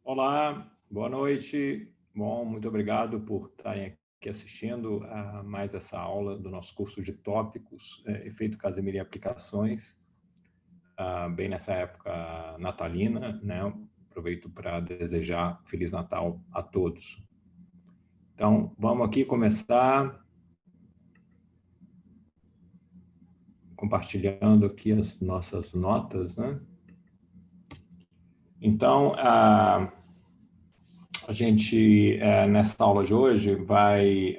Olá, boa noite. Bom, muito obrigado por estarem aqui assistindo a mais essa aula do nosso curso de tópicos, efeito Casemiro em aplicações, bem nessa época natalina, né? Aproveito para desejar Feliz Natal a todos. Então, vamos aqui começar compartilhando aqui as nossas notas, né? Então, a gente, nessa aula de hoje, vai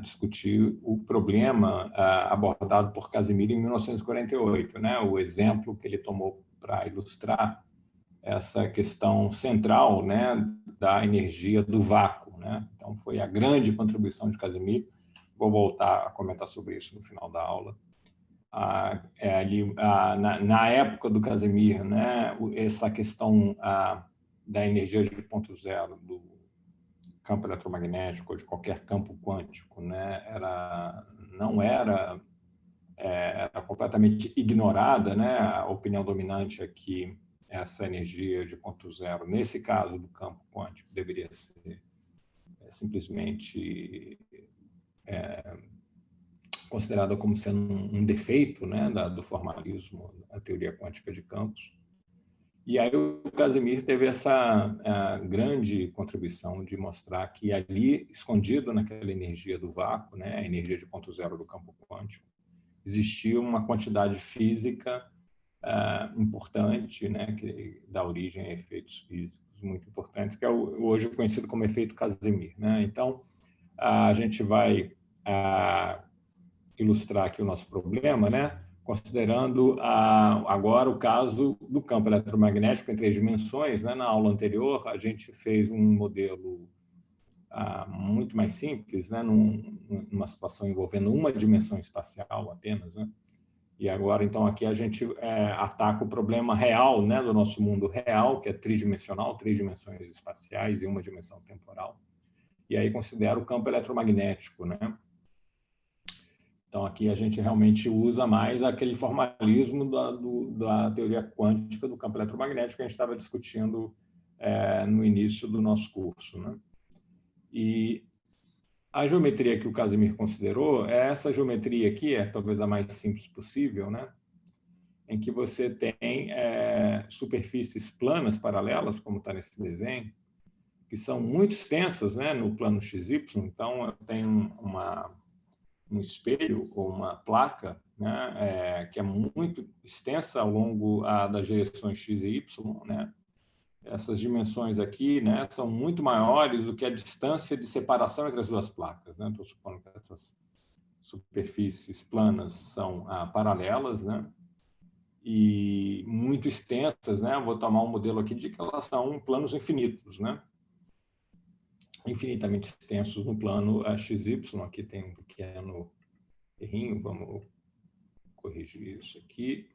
discutir o problema abordado por Casimiro em 1948, né? O exemplo que ele tomou para ilustrar essa questão central, né, da energia do vácuo, né? Então, foi a grande contribuição de Casimiro. Vou voltar a comentar sobre isso no final da aula. Na época do Casimir, né, essa questão da energia de ponto zero, do campo eletromagnético ou de qualquer campo quântico, né, não era, era completamente ignorada, né? A opinião dominante é que essa energia de ponto zero, nesse caso do campo quântico, deveria ser simplesmente considerada como sendo um defeito, né, do formalismo, da teoria quântica de campos. E aí o Casimir teve essa grande contribuição de mostrar que ali, escondido naquela energia do vácuo, né, a energia de ponto zero do campo quântico, existia uma quantidade física importante, né, que dá origem a efeitos físicos muito importantes, que é hoje conhecido como efeito Casimir, né? Então, a gente vai ilustrar aqui o nosso problema, né? Considerando agora o caso do campo eletromagnético em 3 dimensões, né? Na aula anterior, a gente fez um modelo muito mais simples, né? Numa situação envolvendo uma dimensão espacial apenas, né? E agora, então, aqui a gente ataca o problema real, né, do nosso mundo real, que é tridimensional, 3 dimensões espaciais e uma dimensão temporal. E aí considera o campo eletromagnético, né? Então, aqui a gente realmente usa mais aquele formalismo da teoria quântica do campo eletromagnético que a gente estava discutindo no início do nosso curso, né? E a geometria que o Casimir considerou é essa geometria aqui, é talvez a mais simples possível, né? Em que você tem superfícies planas paralelas, como está nesse desenho, que são muito extensas, né, no plano XY. Então, eu tenho um espelho ou uma placa, né, que é muito extensa ao longo das direções X e Y, né? Essas dimensões aqui, né, são muito maiores do que a distância de separação entre as duas placas, né? Estou supondo que essas superfícies planas são paralelas, né? E muito extensas, né? Vou tomar um modelo aqui de que elas são planos infinitos, né? Infinitamente extensos no plano XY. Aqui tem um pequeno errinho, vamos corrigir isso aqui.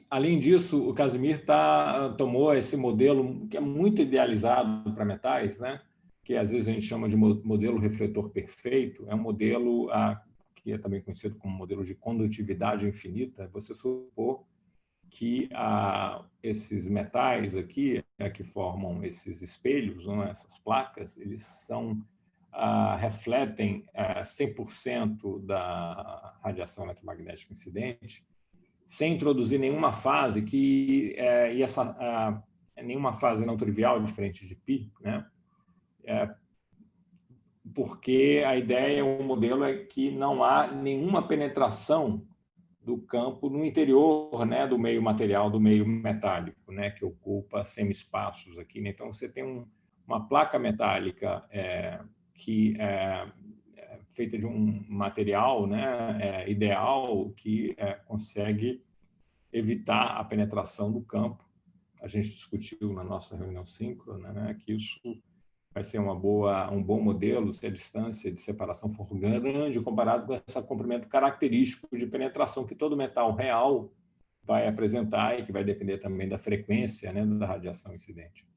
Além disso, o Casimir tomou esse modelo que é muito idealizado para metais, né? Que às vezes a gente chama de modelo refletor perfeito. É um modelo que é também conhecido como modelo de condutividade infinita. Você supor que esses metais aqui, que formam esses espelhos, não é? Essas placas, eles refletem 100% da radiação eletromagnética incidente, sem introduzir nenhuma fase nenhuma fase não trivial, diferente de π, né? Porque a ideia, o modelo é que não há nenhuma penetração do campo no interior, né, do meio material, do meio metálico, né, que ocupa semi-espaços aqui, né? Então, você tem uma placa metálica que é feita de um material, né, ideal, que consegue evitar a penetração do campo. A gente discutiu na nossa reunião síncrona, né, que isso vai ser um bom modelo se a distância de separação for grande comparado com esse comprimento característico de penetração que todo metal real vai apresentar e que vai depender também da frequência, né, da radiação incidente.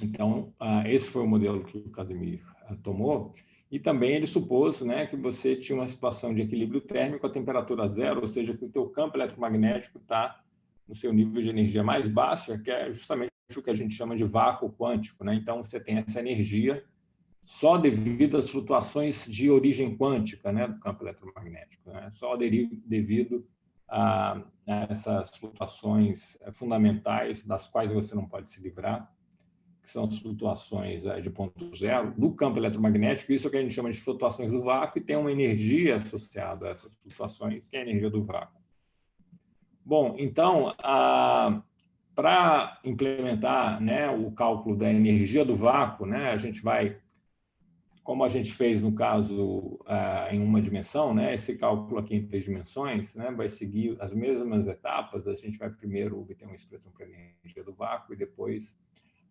Então, esse foi o modelo que o Casimir tomou. E também ele supôs, né, que você tinha uma situação de equilíbrio térmico a temperatura zero, ou seja, que o teu campo eletromagnético está no seu nível de energia mais baixa, que é justamente o que a gente chama de vácuo quântico, né? Então, você tem essa energia só devido às flutuações de origem quântica, né, do campo eletromagnético, né? Só devido a essas flutuações fundamentais das quais você não pode se livrar, que são as flutuações de ponto zero do campo eletromagnético. Isso é o que a gente chama de flutuações do vácuo, e tem uma energia associada a essas flutuações, que é a energia do vácuo. Bom, então, para implementar, né, o cálculo da energia do vácuo, né, a gente vai, como a gente fez no caso em uma dimensão, né, esse cálculo aqui em 3 dimensões, né, vai seguir as mesmas etapas. A gente vai primeiro obter uma expressão para a energia do vácuo e depois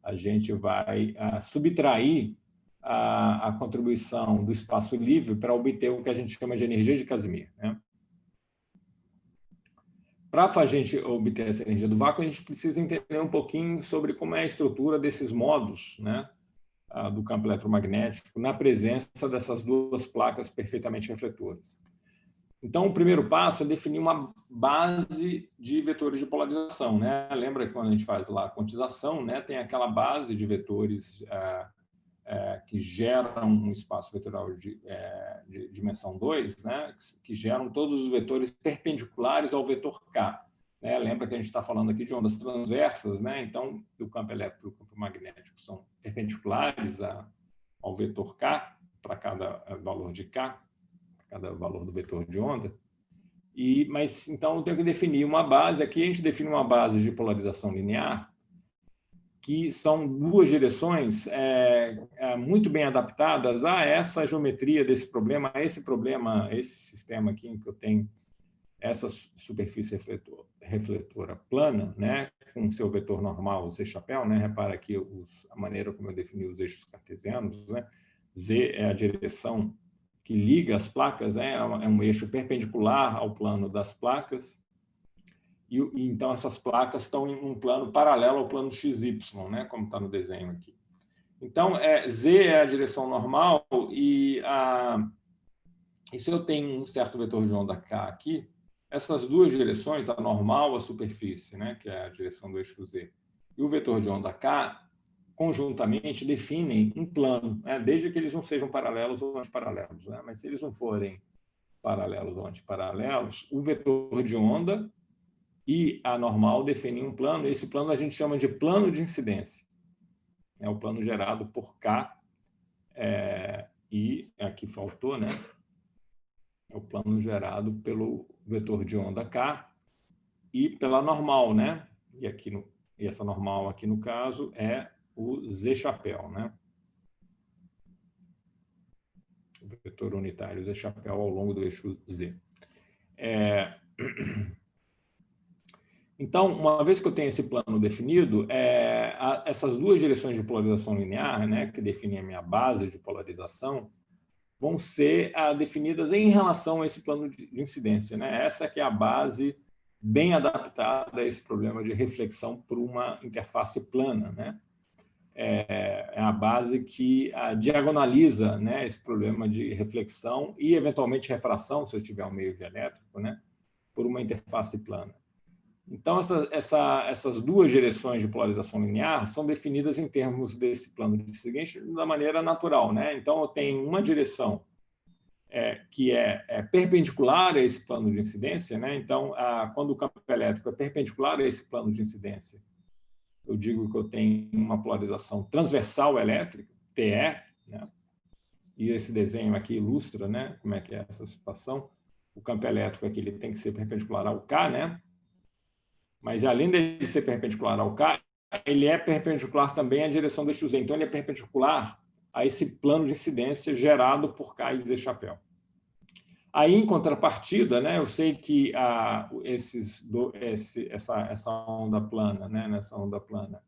a gente vai subtrair a contribuição do espaço livre para obter o que a gente chama de energia de Casimir, né? Para a gente obter essa energia do vácuo, a gente precisa entender um pouquinho sobre como é a estrutura desses modos, né, do campo eletromagnético na presença dessas duas placas perfeitamente refletoras. Então, o primeiro passo é definir uma base de vetores de polarização, né? Lembra que quando a gente faz lá a quantização, né, tem aquela base de vetores que geram um espaço vetorial de dimensão 2, né, que geram todos os vetores perpendiculares ao vetor K. Né? Lembra que a gente está falando aqui de ondas transversas, né? Então, o campo elétrico e o campo magnético são perpendiculares ao vetor K, para cada valor de K, cada valor do vetor de onda. Mas, então, eu tenho que definir uma base. Aqui a gente define uma base de polarização linear, que são duas direções muito bem adaptadas a essa geometria desse problema, a esse problema, esse sistema aqui em que eu tenho essa superfície refletora plana, né, com seu vetor normal, o Z-chapéu, né? Repara aqui a maneira como eu defini os eixos cartesianos, né? Z é a direção que liga as placas, né? É um eixo perpendicular ao plano das placas. E então essas placas estão em um plano paralelo ao plano XY, né, como está no desenho aqui. Então, Z é a direção normal, e se eu tenho um certo vetor de onda K aqui, essas duas direções, a normal, a superfície, né, que é a direção do eixo Z, e o vetor de onda K, conjuntamente definem um plano, né, desde que eles não sejam paralelos ou antiparalelos, né, mas se eles não forem paralelos ou antiparalelos, o vetor de onda e a normal definem um plano. Esse plano a gente chama de plano de incidência. É o plano gerado por K, e aqui faltou, né? É o plano gerado pelo vetor de onda K e pela normal, né? E essa normal aqui, no caso, é o Z-chapéu, né? O vetor unitário Z-chapéu ao longo do eixo Z. Então, uma vez que eu tenho esse plano definido, essas duas direções de polarização linear, né, que definem a minha base de polarização, vão ser definidas em relação a esse plano de incidência, né? Essa que é a base bem adaptada a esse problema de reflexão por uma interface plana, né? É a base que diagonaliza, né, esse problema de reflexão e, eventualmente, refração, se eu tiver um meio dielétrico, né, por uma interface plana. Então, essas duas direções de polarização linear são definidas em termos desse plano de incidência da maneira natural, né? Então, eu tenho uma direção que é perpendicular a esse plano de incidência, né? Então, quando o campo elétrico é perpendicular a esse plano de incidência, eu digo que eu tenho uma polarização transversal elétrica, TE, né? E esse desenho aqui ilustra, né, como é que é essa situação. O campo elétrico aqui ele tem que ser perpendicular ao K, né? Mas, além de ser perpendicular ao K, ele é perpendicular também à direção do eixo Z. Então, ele é perpendicular a esse plano de incidência gerado por K e Z-chapéu. Aí, em contrapartida, né, eu sei que essa onda plana, né, nessa onda plana,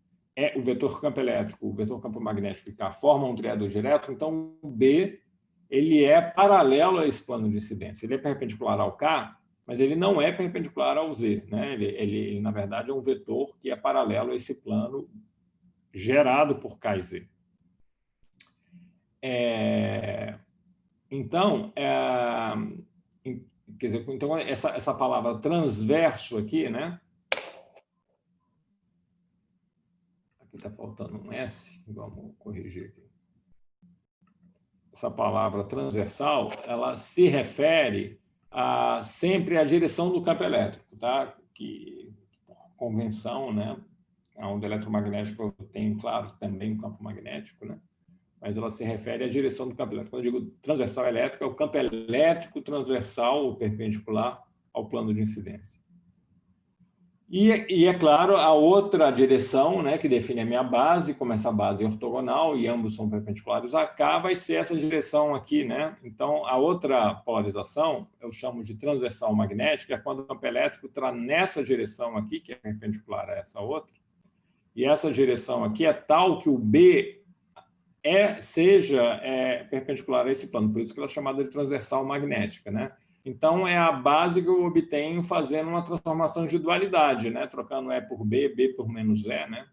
o vetor campo elétrico, o vetor campo magnético e K formam um triângulo direto. Então, o B ele é paralelo a esse plano de incidência. Ele é perpendicular ao K, mas ele não é perpendicular ao Z, né? Ele, na verdade, é um vetor que é paralelo a esse plano gerado por K e Z. Então, quer dizer, então essa palavra transverso aqui, né? Aqui está faltando um S, vamos corrigir aqui. Essa palavra transversal, ela se refere sempre à direção do campo elétrico, tá? Que convenção, né? A onda eletromagnética tem, claro, também um campo magnético, né? Mas ela se refere à direção do campo elétrico. Quando eu digo transversal elétrico, é o campo elétrico transversal ou perpendicular ao plano de incidência. E é claro, a outra direção, né, que define a minha base, como essa base é ortogonal e ambos são perpendiculares a K, vai ser essa direção aqui, né? Então, a outra polarização, eu chamo de transversal magnética, é quando o campo elétrico está nessa direção aqui, que é perpendicular a essa outra, e essa direção aqui é tal que o B seja perpendicular a esse plano, por isso que ela é chamada de transversal magnética, né? Então, é a base que eu obtenho fazendo uma transformação de dualidade, né? Trocando E por B, B por menos E, né?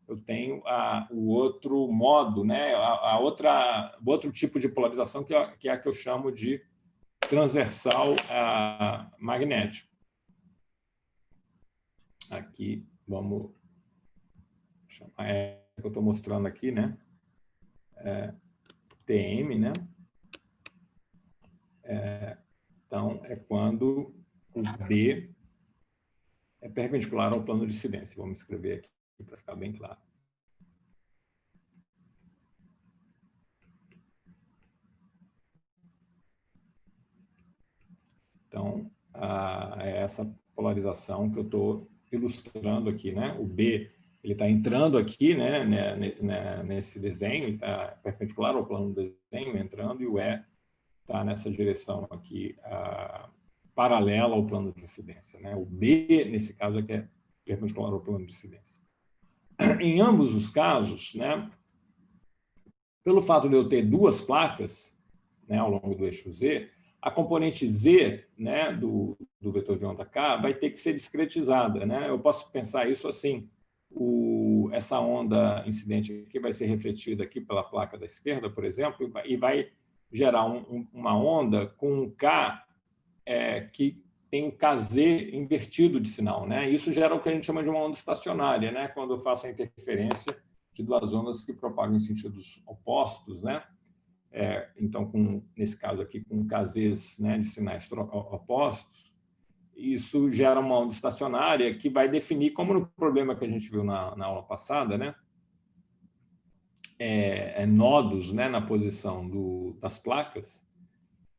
Eu tenho o outro modo, né? O outro tipo de polarização, que é a que eu chamo de transversal magnético. Aqui, vamos chamar, que eu estou mostrando aqui, né? TM, né? Então, é quando o B é perpendicular ao plano de incidência. Vamos escrever aqui para ficar bem claro. Então, é essa polarização que eu estou ilustrando aqui, né? O B ele está entrando aqui, né, nesse desenho, ele está perpendicular ao plano do desenho, entrando, e o E está nessa direção aqui, paralela ao plano de incidência, né? O B, nesse caso, aqui é perpendicular ao plano de incidência. Em ambos os casos, né, pelo fato de eu ter duas placas, né, ao longo do eixo Z, a componente Z, né, do vetor de onda K vai ter que ser discretizada, né? Eu posso pensar isso assim: essa onda incidente aqui vai ser refletida aqui pela placa da esquerda, por exemplo, e vai gerar uma onda com um K que tem o KZ invertido de sinal, né? Isso gera o que a gente chama de uma onda estacionária, né? Quando eu faço a interferência de duas ondas que propagam em sentidos opostos, né? Então, nesse caso aqui, com KZs, né, de sinais opostos, isso gera uma onda estacionária que vai definir, como no problema que a gente viu na aula passada, né? Nodos, né, na posição das placas,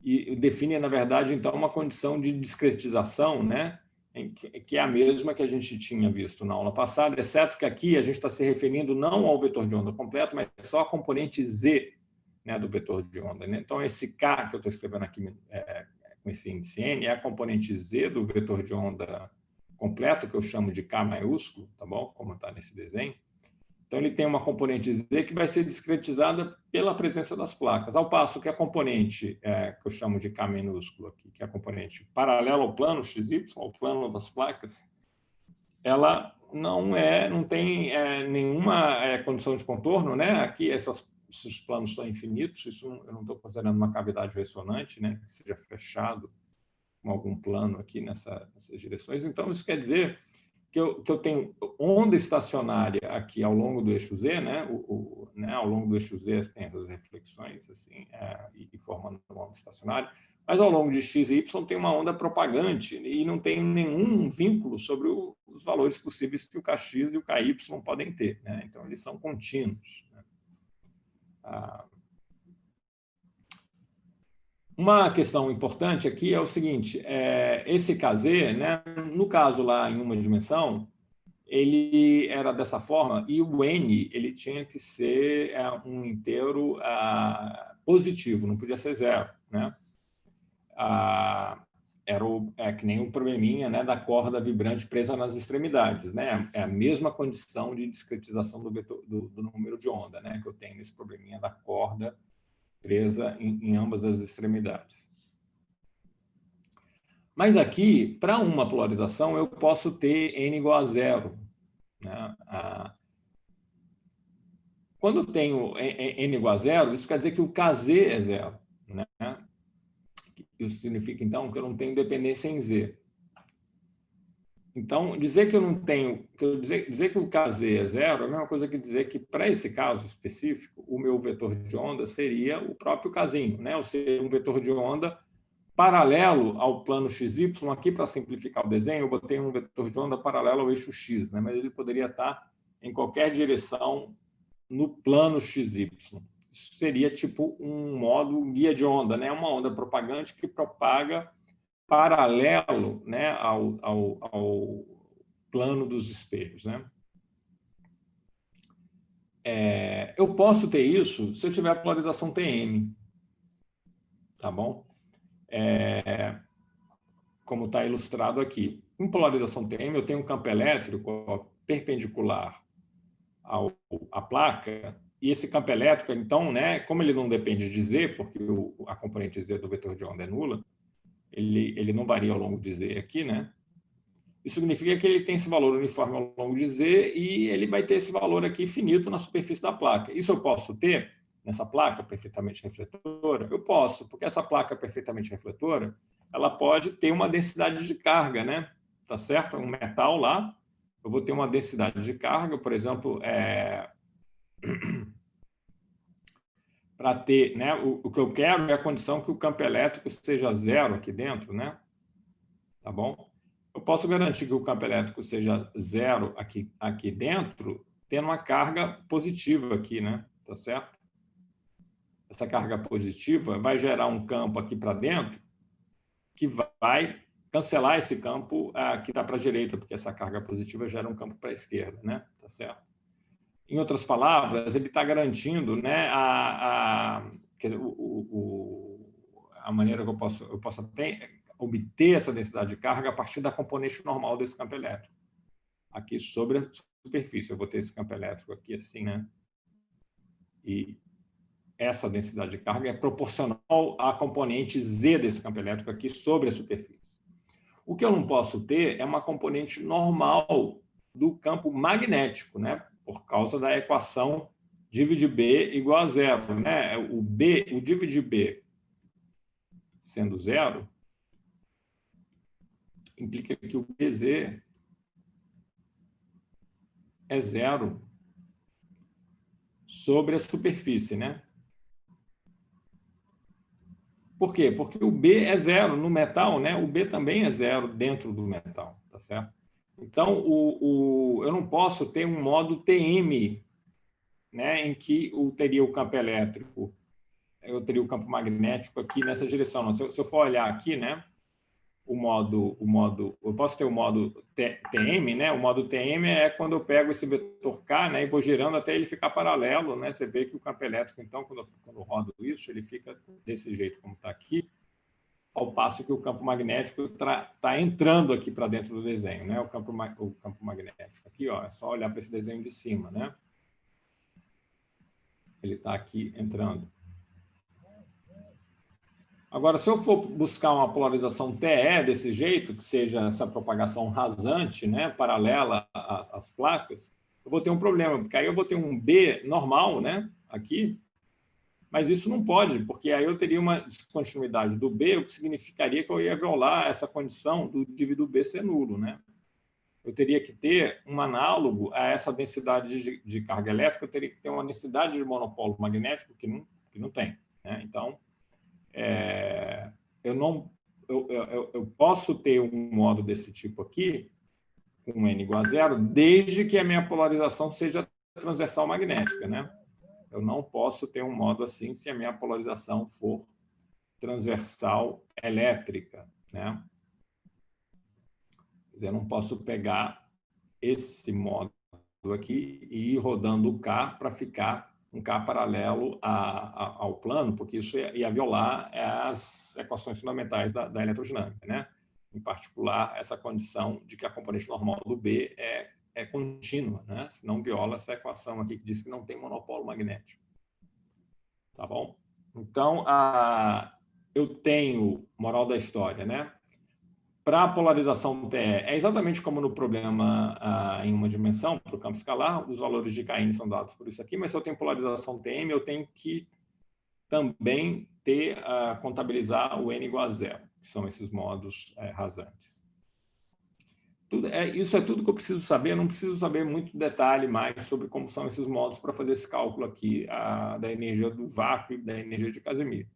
e define, na verdade, então, uma condição de discretização, né, que é a mesma que a gente tinha visto na aula passada, exceto que aqui a gente está se referindo não ao vetor de onda completo, mas só a componente Z, né, do vetor de onda, né? Então, esse K que eu estou escrevendo aqui com esse índice N é a componente Z do vetor de onda completo, que eu chamo de K maiúsculo, tá bom? Como está nesse desenho. Então, ele tem uma componente Z que vai ser discretizada pela presença das placas, ao passo que a componente, que eu chamo de K minúsculo aqui, que é a componente paralela ao plano XY, ao plano das placas, ela não tem nenhuma condição de contorno, né? Aqui, esses planos são infinitos, isso eu não estou considerando uma cavidade ressonante, né? Que seja fechado com algum plano aqui nessas direções. Então, isso quer dizer que eu tenho onda estacionária aqui ao longo do eixo Z, né? Né? Ao longo do eixo Z tem essas reflexões assim, e formando uma onda estacionária, mas ao longo de x e y tem uma onda propagante e não tem nenhum vínculo sobre os valores possíveis que o kx e o ky podem ter, né? Então, eles são contínuos, né? Uma questão importante aqui é o seguinte: esse KZ, né, no caso lá em uma dimensão, ele era dessa forma, e o N ele tinha que ser um inteiro positivo, não podia ser zero, né? Era que nem o probleminha, né, da corda vibrante presa nas extremidades, né? É a mesma condição de discretização do número de onda, né, que eu tenho nesse probleminha da corda presa em ambas as extremidades. Mas aqui, para uma polarização, eu posso ter n igual a zero, né? Quando eu tenho n igual a zero, isso quer dizer que o KZ é zero, né? Isso significa, então, que eu não tenho dependência em Z. Então, dizer que eu não tenho, dizer que o Kz é zero é a mesma coisa que dizer que, para esse caso específico, o meu vetor de onda seria o próprio Kzinho, né? Ou seja, um vetor de onda paralelo ao plano XY. Aqui, para simplificar o desenho, eu botei um vetor de onda paralelo ao eixo X, né? Mas ele poderia estar em qualquer direção no plano XY. Isso seria tipo um modo guia de onda, né? Uma onda propagante que propaga paralelo, né, ao plano dos espelhos, né? Eu posso ter isso se eu tiver polarização TM, tá bom? Como está ilustrado aqui. Em polarização TM, eu tenho um campo elétrico perpendicular à placa, e esse campo elétrico, então, né, como ele não depende de Z, porque a componente Z do vetor de onda é nula, ele não varia ao longo de Z aqui, né? Isso significa que ele tem esse valor uniforme ao longo de Z e ele vai ter esse valor aqui finito na superfície da placa. Isso eu posso ter nessa placa perfeitamente refletora? Eu posso, porque essa placa perfeitamente refletora, ela pode ter uma densidade de carga, né? Tá certo? Um metal lá, eu vou ter uma densidade de carga, por exemplo, para ter, né? O que eu quero é a condição que o campo elétrico seja zero aqui dentro, né? Tá bom? Eu posso garantir que o campo elétrico seja zero aqui dentro, tendo uma carga positiva aqui, né? Tá certo? Essa carga positiva vai gerar um campo aqui para dentro que vai cancelar esse campo que está para a direita, porque essa carga positiva gera um campo para a esquerda, né? Tá certo? Em outras palavras, ele está garantindo, né, a maneira que eu posso obter essa densidade de carga a partir da componente normal desse campo elétrico. Aqui sobre a superfície, eu vou ter esse campo elétrico aqui assim, né? E essa densidade de carga é proporcional à componente Z desse campo elétrico aqui sobre a superfície. O que eu não posso ter é uma componente normal do campo magnético, né? Por causa da equação dividir B igual a zero, né? O dividir B sendo zero implica que o BZ é zero sobre a superfície, né? Por quê? Porque o B é zero no metal, né? O B também é zero dentro do metal, tá certo? Então, eu não posso ter um modo TM, né, em que eu teria o campo elétrico, eu teria o campo magnético aqui nessa direção. Não, se eu for olhar aqui, né, eu posso ter o modo TM, né? O modo TM é quando eu pego esse vetor K, né, e vou girando até ele ficar paralelo, né? Você vê que o campo elétrico, então, quando eu rodo isso, ele fica desse jeito como está aqui, ao passo que o campo magnético está entrando aqui para dentro do desenho, né? O campo magnético aqui, ó, é só olhar para esse desenho de cima, né? Ele está aqui entrando. Agora, se eu for buscar uma polarização TE desse jeito, que seja essa propagação rasante, né, paralela às placas, eu vou ter um problema, porque aí eu vou ter um B normal, né, aqui, mas isso não pode, porque aí eu teria uma descontinuidade do B, o que significaria que eu ia violar essa condição do dividido B ser nulo, né? Eu teria que ter um análogo a essa densidade de carga elétrica, eu teria que ter uma densidade de monopolo magnético que não tem, né? Então, eu posso ter um modo desse tipo aqui, com N igual a zero, desde que a minha polarização seja transversal magnética, né? Eu não posso ter um modo assim se a minha polarização for transversal elétrica, né? Quer dizer, eu não posso pegar esse modo aqui e ir rodando o K para ficar um K paralelo ao plano, porque isso ia violar as equações fundamentais da eletrodinâmica, né? Em particular, essa condição de que a componente normal do B é contínua, né? Senão viola essa equação aqui que diz que não tem monopolo magnético. Tá bom? Então, eu tenho, moral da história, né? Para a polarização TE, é exatamente como no problema em uma dimensão, para o campo escalar, os valores de Kn são dados por isso aqui, mas se eu tenho polarização TM, eu tenho que também contabilizar o n igual a zero, que são esses modos rasantes. Isso é tudo que eu preciso saber, eu não preciso saber muito detalhe mais sobre como são esses modos para fazer esse cálculo aqui da energia do vácuo e da energia de Casimir.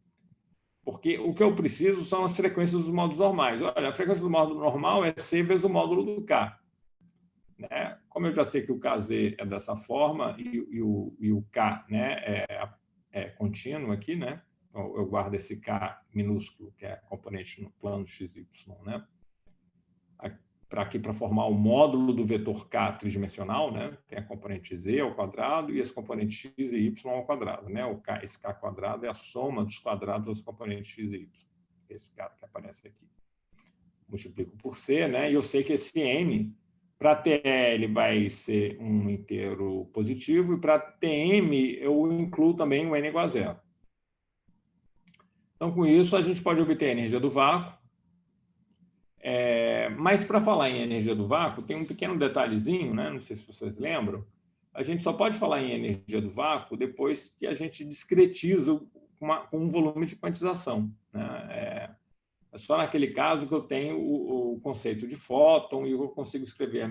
Porque o que eu preciso são as frequências dos módulos normais. Olha, a frequência do módulo normal é C vezes o módulo do K. Né? Como eu já sei que o KZ é dessa forma e o K, né, é contínuo aqui, né? Então, eu guardo esse K minúsculo, que é componente no plano XY, né? Para formar o módulo do vetor K tridimensional, né? Tem a componente Z ao quadrado e as componentes X e Y ao quadrado, né? Esse K quadrado é a soma dos quadrados das componentes X e Y. Esse cara que aparece aqui. Multiplico por C, né? E eu sei que esse N, para TL, vai ser um inteiro positivo, e para TM, eu incluo também o N igual a zero. Então, com isso, a gente pode obter a energia do vácuo. Mas, para falar em energia do vácuo, tem um pequeno detalhezinho, né? Não sei se vocês lembram. A gente só pode falar em energia do vácuo depois que a gente discretiza com um volume de quantização, né? É só naquele caso que eu tenho o conceito de fóton e eu consigo escrever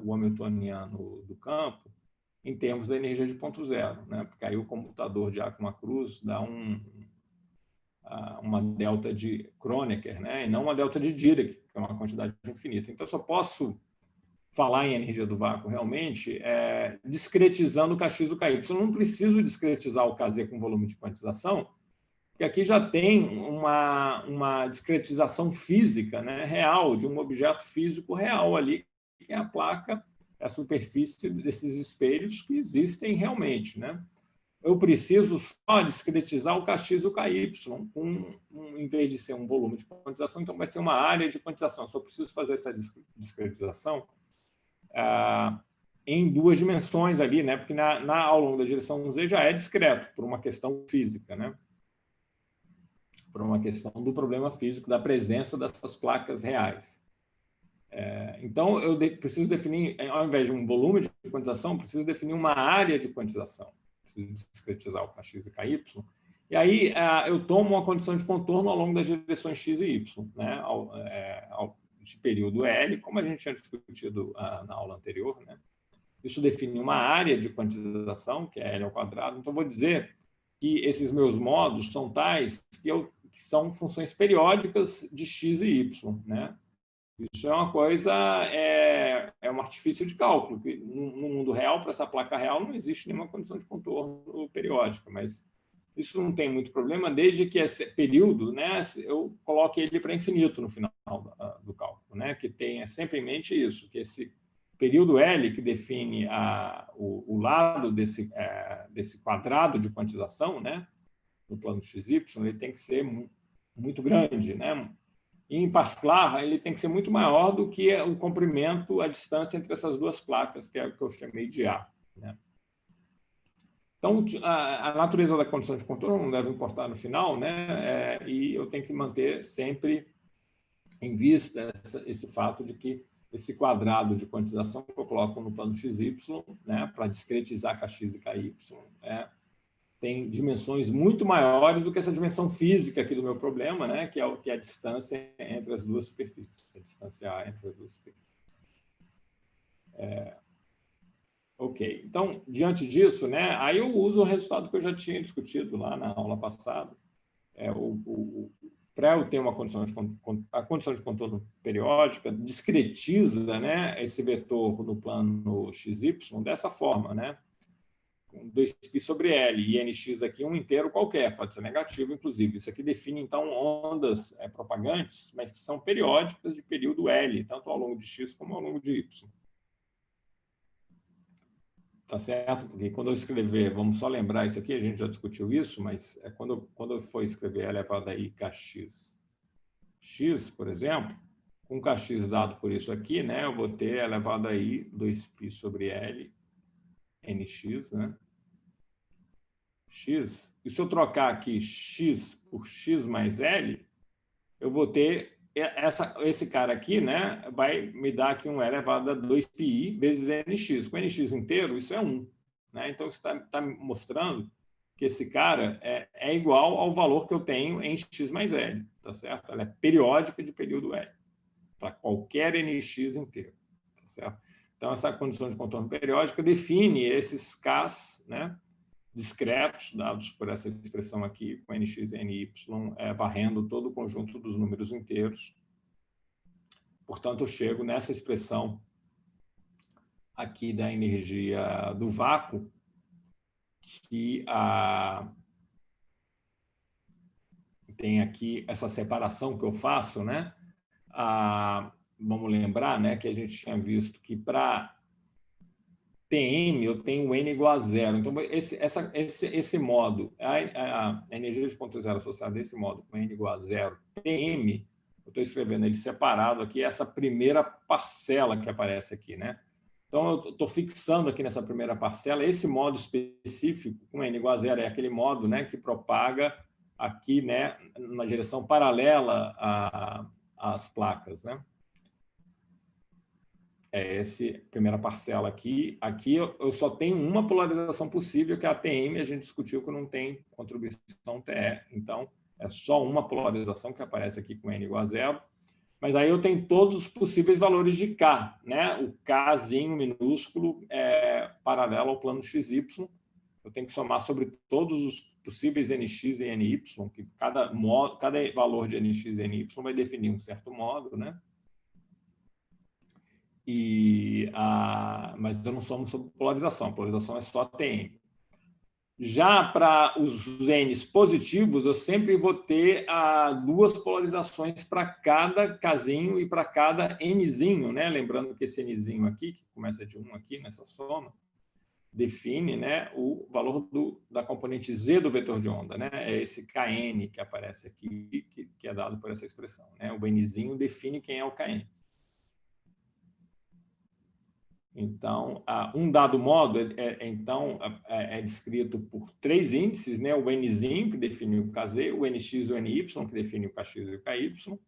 o hamiltoniano do campo em termos da energia de ponto zero, né? Porque aí o comutador de Acma-Cruz dá uma delta de Kronecker, né? E não uma delta de Dirac, que é uma quantidade infinita. Então, eu só posso falar em energia do vácuo realmente discretizando o Kx e o Ky. Eu não preciso discretizar o Kz com volume de quantização, porque aqui já tem uma discretização física, né, real, de um objeto físico real ali, que é a placa, a superfície desses espelhos que existem realmente, né? Eu preciso só discretizar o Kx e o Ky, em vez de ser um volume de quantização, então vai ser uma área de quantização. Eu só preciso fazer essa discretização em duas dimensões ali, né? Porque ao longo da direção Z já é discreto, por uma questão física, né? Por uma questão do problema físico da presença dessas placas reais. Então, eu preciso definir, ao invés de um volume de quantização, preciso definir uma área de quantização. Preciso discretizar o Kx e Ky. E aí, eu tomo uma condição de contorno ao longo das direções x e y, né? De período L, como a gente tinha discutido na aula anterior, né? Isso define uma área de quantização, que é L ao quadrado. Então, vou dizer que esses meus modos são tais que são funções periódicas de x e y, né? Isso é uma coisa, é um artifício de cálculo, que no mundo real, para essa placa real, não existe nenhuma condição de contorno periódica, mas isso não tem muito problema, desde que esse período, né, eu coloque ele para infinito no final do cálculo, né, que tenha sempre em mente isso, que esse período L, que define o lado desse quadrado de quantização, né, no plano XY, ele tem que ser muito grande, né? Em particular, ele tem que ser muito maior do que o comprimento, a distância entre essas duas placas, que é o que eu chamei de A, né? Então, a natureza da condição de contorno não deve importar no final, né? E eu tenho que manter sempre em vista esse fato de que esse quadrado de quantização que eu coloco no plano XY, né, para discretizar Kx e Ky, tem dimensões muito maiores do que essa dimensão física aqui do meu problema, né, que é a distância entre as duas superfícies, a distância A entre as duas superfícies. Ok, então, diante disso, né, aí eu uso o resultado que eu já tinha discutido lá na aula passada. Para eu ter a condição de contorno periódica, discretiza, né, esse vetor no plano XY dessa forma, né? 2π sobre L, e nx aqui um inteiro qualquer, pode ser negativo, inclusive. Isso aqui define, então, ondas propagantes, mas que são periódicas de período L, tanto ao longo de x como ao longo de y. Tá certo? Porque quando eu escrever, vamos só lembrar isso aqui, a gente já discutiu isso, mas quando eu for escrever elevado a i kx, por exemplo, com kx dado por isso aqui, né, eu vou ter elevado a i 2π sobre L, nx, né? X, e se eu trocar aqui x por x mais L, eu vou ter esse cara aqui, né, vai me dar aqui um elevado a 2πi vezes nx. Com nx inteiro, isso é 1. Né? Então, isso está mostrando que esse cara é igual ao valor que eu tenho em x mais L, tá certo? Ela é periódica de período L, para qualquer nx inteiro, tá certo? Então, essa condição de contorno periódica define esses Ks, né, discretos, dados por essa expressão aqui, com nx e ny, varrendo todo o conjunto dos números inteiros. Portanto, eu chego nessa expressão aqui da energia do vácuo, que tem aqui essa separação que eu faço, né? Vamos lembrar, né, que a gente tinha visto que para Tm eu tenho n igual a zero. Então, esse modo, a energia de ponto zero associada desse modo com n igual a zero, Tm, eu estou escrevendo ele separado aqui, essa primeira parcela que aparece aqui, né? Então, eu estou fixando aqui nessa primeira parcela esse modo específico com n igual a zero, é aquele modo, né, que propaga aqui, né, na direção paralela às placas, né? É essa primeira parcela aqui. Aqui eu só tenho uma polarização possível, que é a TM, a gente discutiu que não tem contribuição TE. Então, é só uma polarização que aparece aqui com n igual a zero. Mas aí eu tenho todos os possíveis valores de K, né? O Kzinho minúsculo paralelo ao plano XY. Eu tenho que somar sobre todos os possíveis NX e NY, que cada valor de NX e NY vai definir um certo modo, né? Mas eu não somo sobre polarização. A polarização é só TM. Já para os N's positivos, eu sempre vou ter duas polarizações para cada Kzinho e para cada Nzinho, né? Lembrando que esse Nzinho aqui, que começa de 1 aqui nessa soma, define, né, o valor da componente Z do vetor de onda, né? É esse Kn que aparece aqui, que é dado por essa expressão, né? O Nzinho define quem é o Kn. Então, um dado modo é descrito por três índices, né? O Nzinho, que define o Kz, o Nx e o Ny, que define o Kx e o Ky,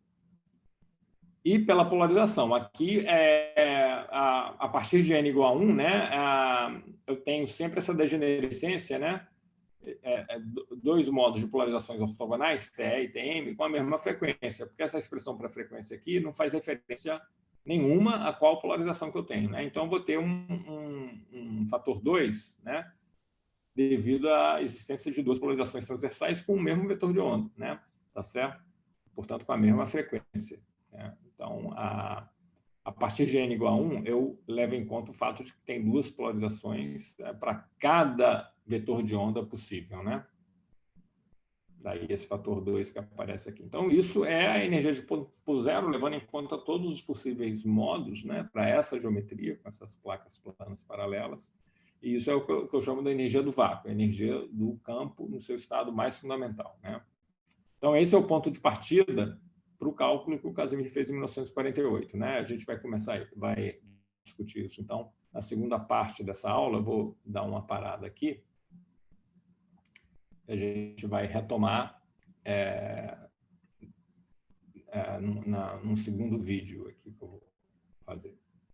e pela polarização. Aqui, a partir de n igual a 1, né, eu tenho sempre essa degenerescência, né? Dois modos de polarizações ortogonais, TE e TM, com a mesma frequência, porque essa expressão para frequência aqui não faz referência nenhuma a qual polarização que eu tenho, né? Então, eu vou ter um fator 2, né, devido à existência de duas polarizações transversais com o mesmo vetor de onda, né? Tá certo? Portanto, com a mesma frequência, né? Então, a partir de n igual a 1, eu levo em conta o fato de que tem duas polarizações para cada vetor de onda possível, né? Daí esse fator 2 que aparece aqui. Então, isso é a energia de ponto zero, levando em conta todos os possíveis modos, né, para essa geometria, com essas placas planas paralelas. E isso é o que eu chamo da energia do vácuo, a energia do campo no seu estado mais fundamental, né? Então, esse é o ponto de partida para o cálculo que o Casimir fez em 1948, né? A gente vai discutir isso. Então, na segunda parte dessa aula, eu vou dar uma parada aqui. A gente vai retomar num segundo vídeo aqui que eu vou fazer.